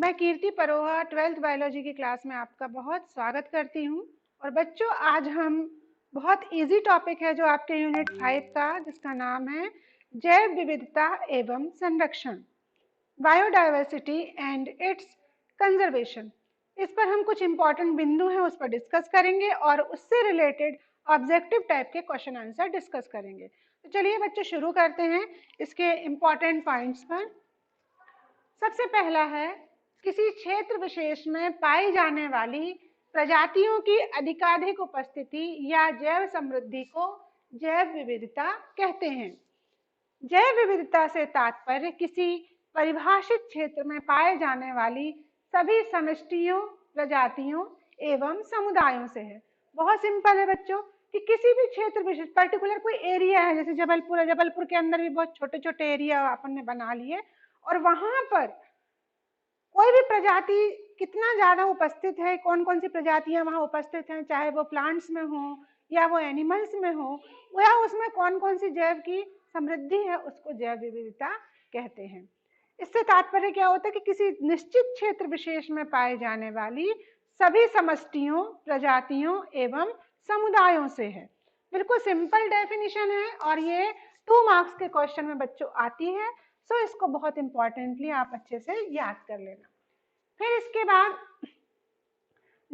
मैं कीर्ति Paroha 12th biology की class में आपका बहुत स्वागत करती हूँ। और बच्चों, आज हम बहुत इजी टॉपिक है जो आपके यूनिट 5 का, जिसका नाम है जैव विविधता एवं संरक्षण, बायोडाइवर्सिटी एंड इट्स कंजर्वेशन। इस पर हम कुछ इंपॉर्टेंट बिंदु हैं उस पर डिस्कस करेंगे और उससे रिलेटेड ऑब्जेक्टिव टाइप के क्वेश्चन आंसर डिस्कस करेंगे। तो चलिए बच्चों, शुरू करते हैं इसके इंपॉर्टेंट पॉइंट्स पर। सबसे पहला है, किसी क्षेत्र विशेष में पाई जाने वाली प्रजातियों की अधिकाधिक उपस्थिति या जैव समृद्धि को जैव विविधता कहते हैं। जैव विविधता से तात्पर्य किसी परिभाषित क्षेत्र में पाए जाने वाली सभी समष्टियों, प्रजातियों एवं समुदायों से है। बहुत सिंपल है बच्चों कि किसी भी क्षेत्र विशेष, पर्टिकुलर कोई एरिया है, जैसे जबलपुर है, जबलपुर के अंदर भी बहुत छोटे छोटे एरिया अपन ने बना लिए और वहां पर कोई भी प्रजाति कितना ज्यादा उपस्थित है, कौन कौन सी प्रजातियां वहां उपस्थित हैं, चाहे वो प्लांट्स में हो या वो एनिमल्स में हो, या उसमें कौन कौन सी जैव की समृद्धि है, उसको जैव विविधता कहते हैं। इससे तात्पर्य क्या होता है कि किसी निश्चित क्षेत्र विशेष में पाए जाने वाली सभी समष्टियों, प्रजातियों एवं समुदायों से है। बिल्कुल सिंपल डेफिनेशन है और ये 2 मार्क्स के क्वेश्चन में बच्चों आती है। सो इसको बहुत इंपॉर्टेंटली आप अच्छे से याद कर लेना। फिर इसके बाद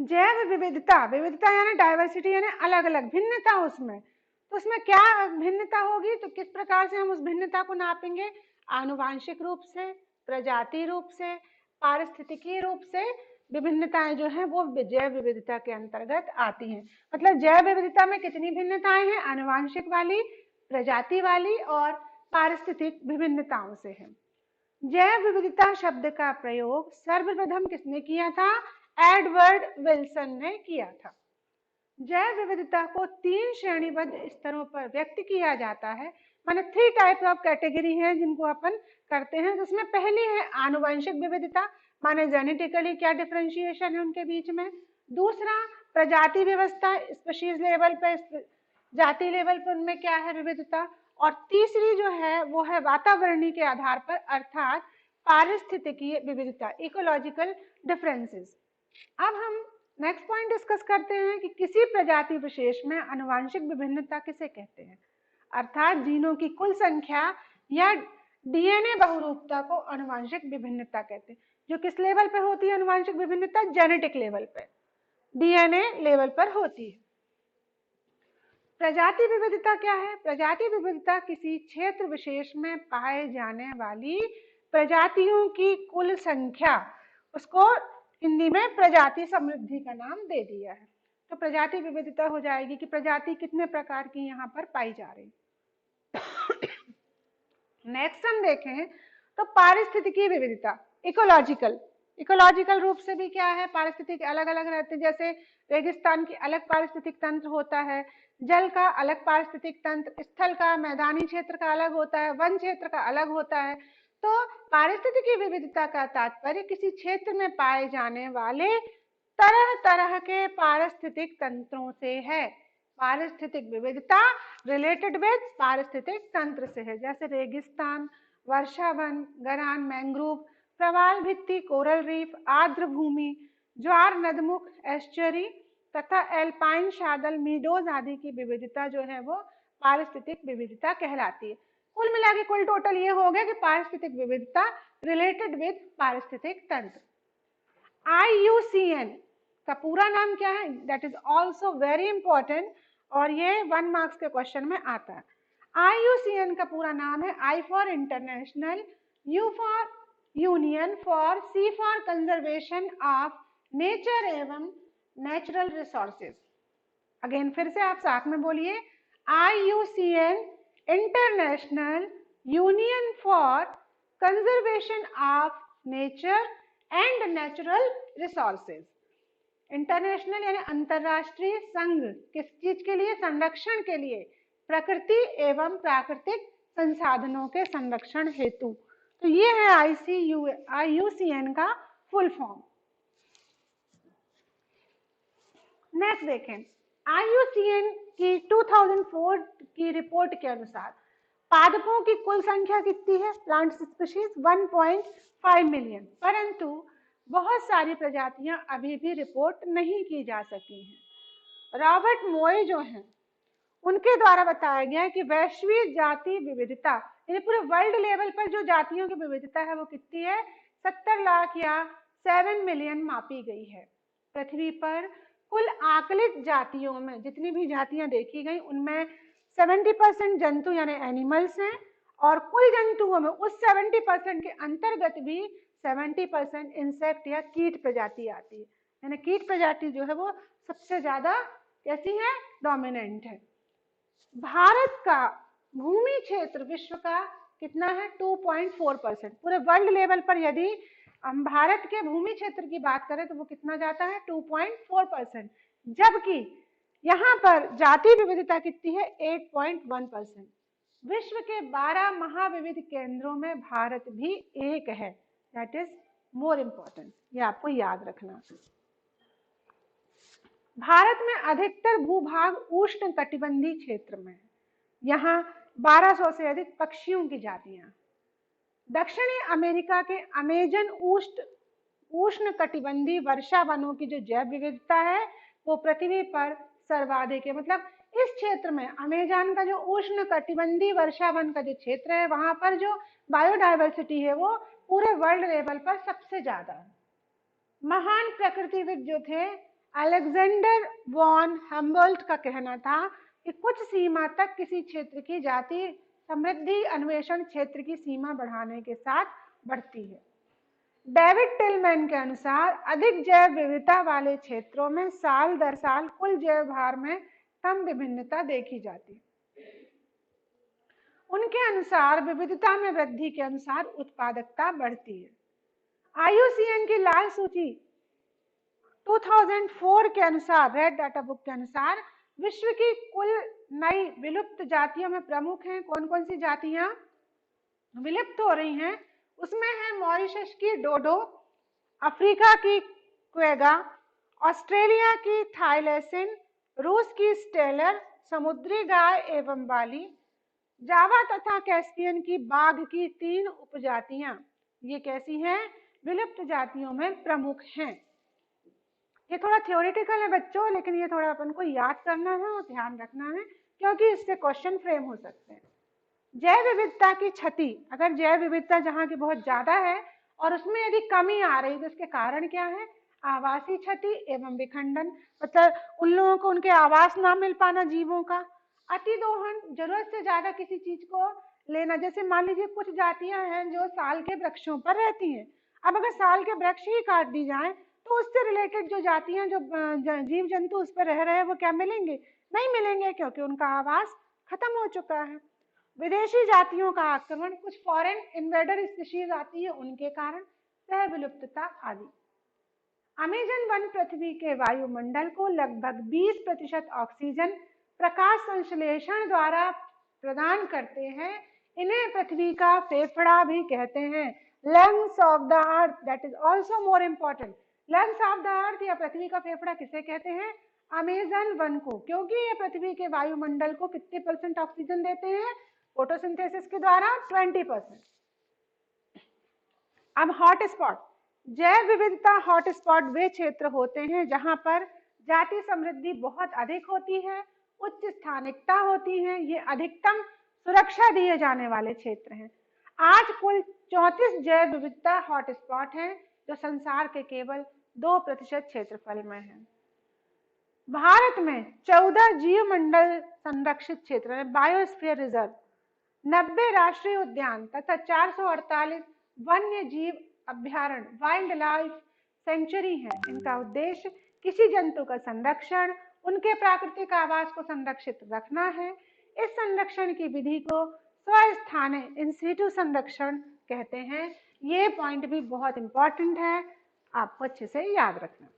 जैव विविधता, विविधता यानी डाइवर्सिटी, यानी अलग अलग भिन्नता उसमें। तो उसमें क्या भिन्नता होगी, तो किस प्रकार से हम उस भिन्नता को नापेंगे? आनुवांशिक रूप से, प्रजाति रूप से, पारिस्थितिकीय रूप से विभिन्नताएं जो हैं वो जैव विविधता के अंतर्गत आती हैं। मतलब जैव विविधता में कितनी भिन्नताएं हैं? आनुवांशिक वाली, प्रजाति वाली और पारिस्थितिक विभिन्नताओं से है। जैव विविधता शब्द का प्रयोग सर्वप्रथम किसने किया था? एडवर्ड विल्सन ने किया था। जैव विविधता को 3 श्रेणीबद्ध स्तरों पर व्यक्त किया जाता है। माने 3 टाइप ऑफ कैटेगरी है जिनको अपन करते हैं। जिसमें पहली है आनुवंशिक विविधता, माने जेनेटिकली क्या डिफरेंशिएशन है उनके बीच में। दूसरा प्रजाति व्यवस्था, स्पीशीज लेवल पे, जाति लेवल पर उनमें क्या है विविधता। और तीसरी जो है वो है वातावरणीय के आधार पर, अर्थात पारिस्थितिकीय विविधता, इकोलॉजिकल डिफरेंसेस। अब हम नेक्स्ट पॉइंट डिस्कस करते हैं कि किसी प्रजाति विशेष में आनुवांशिक विभिन्नता किसे कहते हैं, अर्थात जीनों की कुल संख्या या डीएनए बहुरूपता को आनुवांशिक विभिन्नता कहते हैं। जो किस लेवल पे होती है आनुवांशिक विभिन्नता? जेनेटिक लेवल पे, डीएनए लेवल पर होती है। प्रजाति विविधता क्या है? प्रजाति विविधता किसी क्षेत्र विशेष में पाए जाने वाली प्रजातियों की कुल संख्या, उसको हिंदी में प्रजाति समृद्धि का नाम दे दिया है। तो प्रजाति विविधता हो जाएगी कि प्रजाति कितने प्रकार की यहाँ पर पाई जा रही। नेक्स्ट हम देखें तो पारिस्थितिकीय विविधता, इकोलॉजिकल। इकोलॉजिकल रूप से भी क्या है, पारिस्थितिक अलग अलग रहते हैं। जैसे रेगिस्तान की अलग पारिस्थितिक तंत्र होता है, जल का अलग पारिस्थितिक तंत्र, स्थल का, मैदानी क्षेत्र का अलग होता है, वन क्षेत्र का अलग होता है। तो पारिस्थितिकी विविधता का तात्पर्य किसी क्षेत्र में पाए जाने वाले तरह तरह के पारिस्थितिक तंत्रों से है। पारिस्थितिक विविधता रिलेटेड विद पारिस्थितिक तंत्र से है। जैसे रेगिस्तान, वर्षावन, गरान, मैंग्रोव, प्रवाल भित्ति, कोरल रीफ, आर्द्र भूमि, ज्वार नदमुख, एस्चुरी तथा एल्पाइन शादल, मीडोज आदि की विविधता जो है वो पारिस्थितिक विविधता कहलाती है। कुल मिला के कुल टोटल ये हो गया कि पारिस्थितिक विविधता रिलेटेड विद पारिस्थितिक तंत्र। IUCN का पूरा नाम क्या है? That is also very important और ये 1 मार्क्स के क्वेश्चन में आता है। IUCN का पूरा नाम है I for international, U for union, for C for conservation of nature एवं नेचुरल रिसोर्सेज। अगेन फिर से आप साथ में बोलिए, IUCN international union for conservation of nature and natural resources. International यानी अंतरराष्ट्रीय संघ, किस चीज के लिए? संरक्षण के लिए, प्रकृति एवं प्राकृतिक संसाधनों के संरक्षण हेतु। तो ये है IUCN का फुल फॉर्म। नेक्स्ट देखें, IUCN की 2004 की रिपोर्ट के अनुसार पादपों की कुल संख्या कितनी है? प्लांट स्पीशीज 1.5 मिलियन, परंतु बहुत सारी प्रजातियां अभी भी रिपोर्ट नहीं की जा सकी हैं। रॉबर्ट मोए जो हैं उनके द्वारा बताया गया है कि वैश्विक जाति विविधता यानी पूरे वर्ल्ड लेवल पर जो जातियों की विविधता है वो कितनी है, 70 लाख या 7 मिलियन मापी गई है। पृथ्वी पर कुल आकलित जातियों में जितनी भी जातियां देखी गई उनमें 70% जंतु यानी एनिमल्स हैं, और कुल जंतुओं में उस 70% के अंतर्गत भी 70% इंसेक्ट या कीट प्रजाति आती है। यानी कीट प्रजाति जो है वो सबसे ज्यादा कैसी है, डोमिनेंट है। भारत का भूमि क्षेत्र विश्व का कितना है, 2.4%। पूरे वर्ल्ड लेवल पर यदि हम भारत के भूमि क्षेत्र की बात करें तो वो कितना जाता है, 2.4%, जबकि यहाँ पर जाति विविधता कितनी है, 8.1%। विश्व के 12 महाविविध केंद्रों में भारत भी एक है, दैट इज मोर इम्पोर्टेंट, ये आपको याद रखना। भारत में अधिकतर भूभाग उष्ण कटिबंधीय क्षेत्र में है। यहाँ 1200 से अधिक पक्षियों की जातियां। दक्षिणी अमेरिका के अमेजन उष्ण कटिबंधीय वर्षा वनों की जो जैव विविधता है वो पृथ्वी पर सर्वाधिक है। मतलब इस क्षेत्र में अमेजन का जो उष्ण कटिबंधीय वर्षा वन का जो क्षेत्र है वहां पर जो बायोडाइवर्सिटी है वो पूरे वर्ल्ड लेवल पर सबसे ज्यादा है। महान प्रकृतिविद जो थे अलेक्जेंडर वॉन हम्बोल्ट का कहना था कि कुछ सीमा तक किसी क्षेत्र की जाति समृद्धि अन्वेषण क्षेत्र की सीमा बढ़ाने के साथ बढ़ती है। डेविड टिलमैन के अनुसार अधिक जैव विविधता वाले क्षेत्रों में साल दर साल कुल जैव भार में कम विभिन्नता देखी जाती है। उनके अनुसार विविधता में वृद्धि के अनुसार उत्पादकता बढ़ती है। IUCN की लाल सूची 2004 के अनुसार, रेड डाटा बुक के अनुसार, विश्व की कुल नई विलुप्त जातियों में प्रमुख हैं कौन कौन सी जातियां विलुप्त हो रही हैं, उसमें है मॉरिशस की डोडो, अफ्रीका की क्वेगा, ऑस्ट्रेलिया की थाईलैसिन, रूस की स्टेलर समुद्री गाय एवं बाली, जावा तथा कैस्पियन की बाघ की 3 उपजातियां, ये कैसी हैं, विलुप्त जातियों में प्रमुख हैं। ये थोड़ा थ्योरेटिकल है बच्चों, लेकिन ये थोड़ा अपन को याद करना है और ध्यान रखना है क्योंकि इससे क्वेश्चन फ्रेम हो सकते हैं। जैव विविधता की क्षति, अगर जैव विविधता जहाँ की बहुत ज्यादा है और उसमें यदि कमी आ रही तो उसके कारण क्या है, आवासीय क्षति एवं विखंडन, मतलब उन लोगों को उनके आवास ना मिल पाना, जीवों का अतिदोहन, जरूरत से ज्यादा किसी चीज को लेना। जैसे मान लीजिए कुछ जातियां हैं जो साल के वृक्षों पर रहती हैं, अब अगर साल के वृक्ष ही काट दी जाए तो उससे रिलेटेड जो जातियां जो जीव जंतु उस पर रह रहे हैं वो क्या मिलेंगे, नहीं मिलेंगे, क्योंकि उनका आवास खत्म हो चुका है। विदेशी जातियों का आक्रमण, कुछ फॉरेन इन्वेडर स्पीशीज आती है उनके कारण, सह विलुप्तता आदि। अमेजन वन पृथ्वी के वायुमंडल को लगभग 20% ऑक्सीजन प्रकाश संश्लेषण द्वारा प्रदान करते हैं। इन्हें पृथ्वी का फेफड़ा भी कहते हैं, lungs of the earth, that is also more important. Lungs of the earth या पृथ्वी का फेफड़ा किसे कहते हैं, अमेजन वन को, क्योंकि ये पृथ्वी के वायुमंडल को कितने % ऑक्सीजन देते हैं, फोटोसिंथेसिस के द्वारा 20%। अब हॉटस्पॉट, जैव विविधता हॉटस्पॉट वे क्षेत्र होते हैं जहां पर जाति समृद्धि बहुत अधिक होती है, उच्च स्थानिकता होती है, ये अधिकतम सुरक्षा दिए जाने वाले क्षेत्र हैं। आज कुल 34 जैव विविधता हॉटस्पॉट हैं जो संसार के केवल 2% क्षेत्रफल में है। भारत में 14 जीवमंडल संरक्षित क्षेत्र है, बायोस्फीयर रिजर्व, 90 राष्ट्रीय उद्यान तथा 448 वन्य जीव अभ्यारण्य, वाइल्ड लाइफ सेंचुरी है। इनका उद्देश्य किसी जंतु का संरक्षण, उनके प्राकृतिक आवास को संरक्षित रखना है। इस संरक्षण की विधि को स्वस्थाने इन सीटू संरक्षण कहते हैं। ये पॉइंट भी बहुत इंपॉर्टेंट है, आपको अच्छे से याद रखना।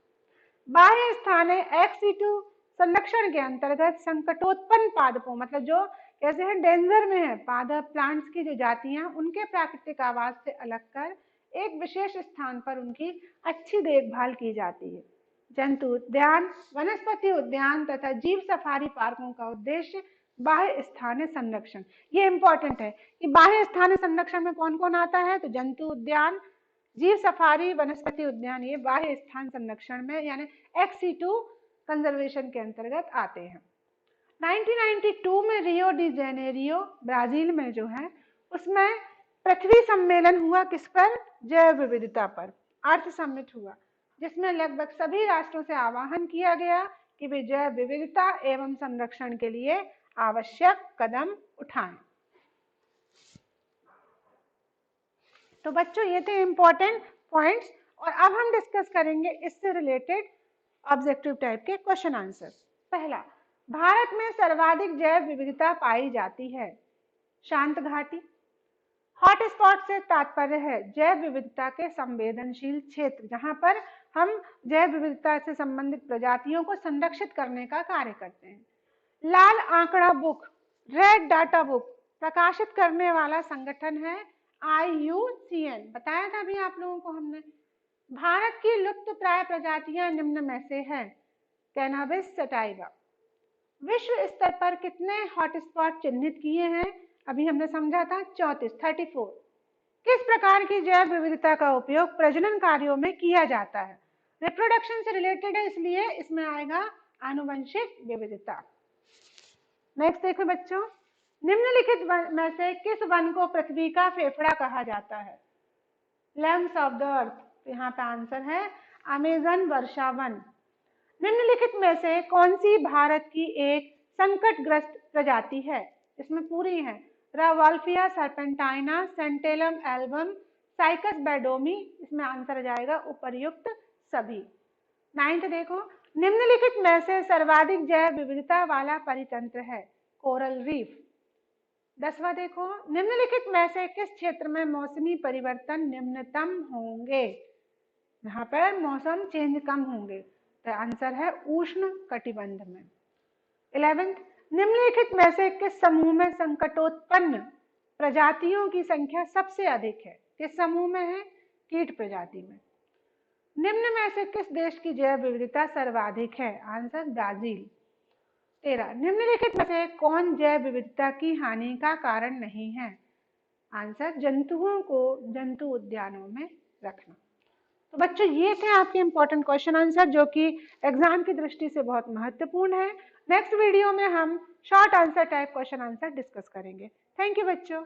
बाह्य स्थाने एक्स सीटू संरक्षण के अंतर्गत संकटोत्पन्न पादपों, मतलब जो कैसे हैं, डेंजर में है, पादप प्लांट्स की जो जातियां, उनके प्राकृतिक आवास से अलग कर एक विशेष स्थान पर उनकी अच्छी देखभाल की जाती है। जंतु उद्यान, वनस्पति उद्यान तथा जीव सफारी पार्कों का उद्देश्य बाह्य स्थानीय संरक्षण। ये इंपॉर्टेंट है कि बाह्य स्थानीय संरक्षण में कौन कौन आता है, तो जंतु उद्यान, जीव सफारी वनस्पति उद्यान ये बाह्य स्थान संरक्षण में यानी XC2 कंजर्वेशन के अंतर्गत आते हैं। 1992 में रियो डी जेनेरियो ब्राजील में जो है उसमें पृथ्वी सम्मेलन हुआ, किस पर? जैव विविधता पर, अर्थ समिट हुआ, जिसमें लगभग सभी राष्ट्रों से आह्वान किया गया कि वे जैव विविधता एवं संरक्षण के लिए आवश्यक कदम उठाएं। तो बच्चों ये थे इंपॉर्टेंट पॉइंट्स, और अब हम डिस्कस करेंगे इससे रिलेटेड ऑब्जेक्टिव टाइप के क्वेश्चन आंसर। पहला, भारत में सर्वाधिक जैव विविधता पाई जाती है। शांत घाटी। हॉट स्पॉट से तात्पर्य है जैव विविधता के संवेदनशील क्षेत्र, जहां पर हम जैव विविधता से संबंधित प्रजातियों को संरक्षित करने का कार्य करते हैं। लाल आंकड़ा बुक, रेड डाटा बुक प्रकाशित करने वाला संगठन है IUCN, बताया था अभी आप लोगों को हमने। भारत की लुप्त प्राय प्रजातियां निम्न में से है। Cannabis sativa. विश्व स्तर पर कितने हॉटस्पॉट चिन्हित किए हैं? अभी हमने समझा था 34। किस प्रकार की जैव विविधता का उपयोग प्रजनन कार्यों में किया जाता है? रिप्रोडक्शन से रिलेटेड है, इसलिए इसमें आएगा आनुवंशिक विविधता। नेक्स्ट देखो बच्चों, निम्नलिखित में से किस वन को पृथ्वी का फेफड़ा कहा जाता है? Lungs of the earth. यहाँ पे आंसर है अमेजन वर्षा वन। निम्नलिखित में से कौन सी भारत की एक संकटग्रस्त प्रजाति है? इसमें पूरी है, रावल्फिया सर्पेंटाइना, सेंटेलम एल्बम, साइकस बैडोमी। इसमें आंसर आ जाएगा उपर्युक्त सभी। 9th देखो, निम्नलिखित में से सर्वाधिक जैव विविधता वाला परितंत्र है? Coral reef. 10वां देखो, निम्नलिखित में से किस क्षेत्र में मौसमी परिवर्तन निम्नतम होंगे? यहाँ पर मौसम चेंज कम होंगे, तो आंसर है उष्ण कटिबंध में। 11th, निम्नलिखित में से किस समूह में संकटोत्पन्न प्रजातियों की संख्या सबसे अधिक है? किस समूह में है? कीट प्रजाति में। निम्न में से किस देश की जैव विविधता सर्वाधिक है? Answer Brazil. 13, निम्नलिखित में से कौन जैव विविधता की हानि का कारण नहीं है? आंसर जंतुओं को जंतु उद्यानों में रखना। तो बच्चों ये थे आपके इंपॉर्टेंट क्वेश्चन आंसर, जो कि एग्जाम की दृष्टि से बहुत महत्वपूर्ण है। नेक्स्ट वीडियो में हम short answer type question answer discuss करेंगे। थैंक यू बच्चों।